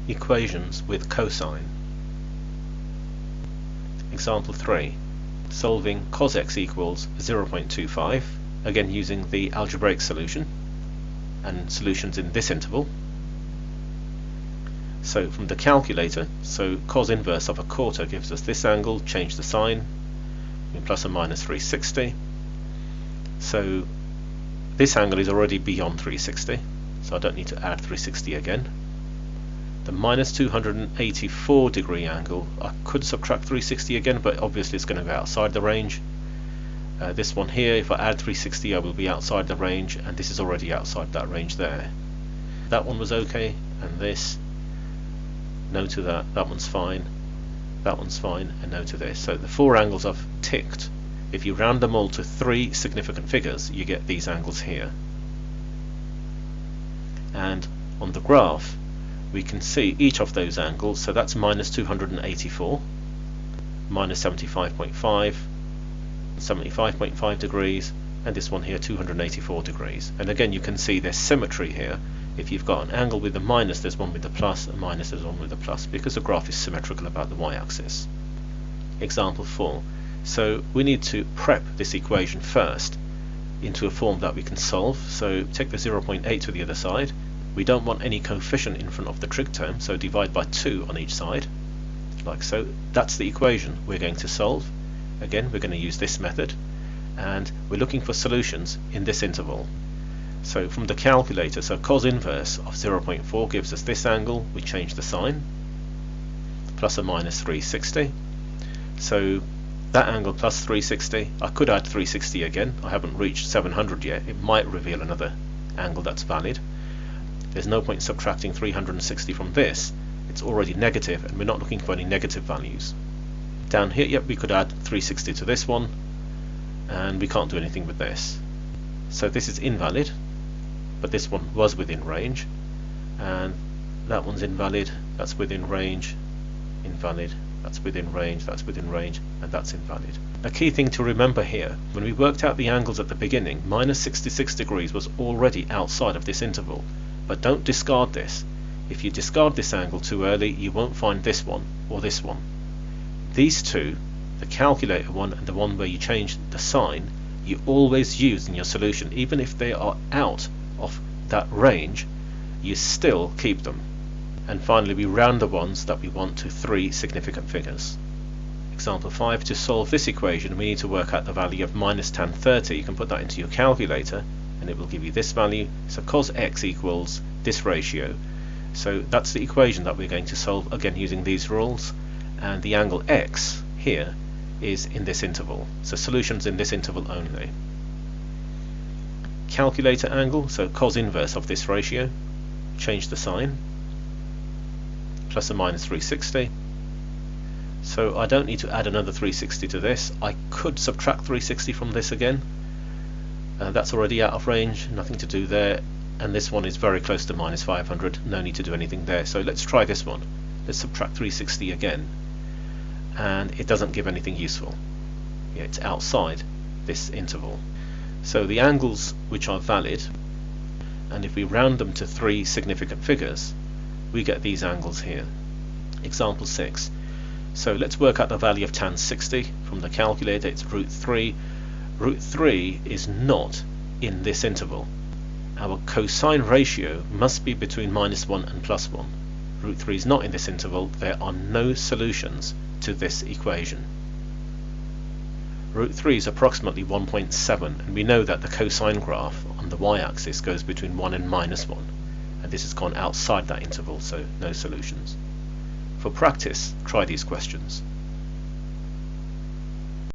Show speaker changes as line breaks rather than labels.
equations with cosine. Example 3. Solving cos x equals 0.25, again using the algebraic solution and solutions in this interval. So from the calculator, cos inverse of a quarter gives us this angle, change the sign, plus or minus 360. So this angle is already beyond 360, so I don't need to add 360 again. The minus 284 degree angle, I could subtract 360 again, but obviously it's going to go outside the range. This one here, if I add 360 I will be outside the range, and this is already outside that range there. That one was okay, and this, no to that, that one's fine, and no to this. So the four angles I've ticked, if you round them all to 3 significant figures, you get these angles here. And on the graph we can see each of those angles, so that's minus 284, minus 75.5, 75.5 degrees, and this one here 284 degrees. And again you can see there's symmetry here. If you've got an angle with a minus, there's one with a plus, a minus, there's one with a plus, because the graph is symmetrical about the y-axis. Example 4. So we need to prep this equation first into a form that we can solve. So take the 0.8 to the other side. We don't want any coefficient in front of the trig term, so divide by 2 on each side, like so. That's the equation we're going to solve. Again, we're going to use this method, and we're looking for solutions in this interval. So from the calculator, so cos inverse of 0.4 gives us this angle, we change the sign, plus or minus 360. So that angle plus 360, I could add 360 again, I haven't reached 700 yet, it might reveal another angle that's valid. There's no point subtracting 360 from this, it's already negative and we're not looking for any negative values. Down here, yep, we could add 360 to this one, and we can't do anything with this. So this is invalid, but this one was within range, and that one's invalid, that's within range, invalid, that's within range, that's within range, and that's invalid. A key thing to remember here, when we worked out the angles at the beginning, minus 66 degrees was already outside of this interval. But don't discard this. If you discard this angle too early, you won't find this one or this one. These two, the calculator one and the one where you change the sign, you always use in your solution. Even if they are out of that range, you still keep them. And finally, we round the ones that we want to 3 significant figures. Example 5, to solve this equation we need to work out the value of minus tan 30. You can put that into your calculator and it will give you this value. So cos x equals this ratio. So that's the equation that we're going to solve, again using these rules, and the angle x here is in this interval. So solutions in this interval only. Calculator angle, so cos inverse of this ratio, change the sign, plus or minus 360. So I don't need to add another 360 to this. I could subtract 360 from this again. That's already out of range, nothing to do there, and this one is very close to minus 500, no need to do anything there. So let's try this one. Let's subtract 360 again, and it doesn't give anything useful. Yeah, it's outside this interval. So the angles which are valid, and if we round them to 3 significant figures, we get these angles here. Example 6. So let's work out the value of tan 60 from the calculator. It's root 3. Root 3 is not in this interval. Our cosine ratio must be between minus 1 and plus 1. Root 3 is not in this interval. There are no solutions to this equation. Root 3 is approximately 1.7, and we know that the cosine graph on the y-axis goes between 1 and minus 1, and this has gone outside that interval, so no solutions. For practice, try these questions.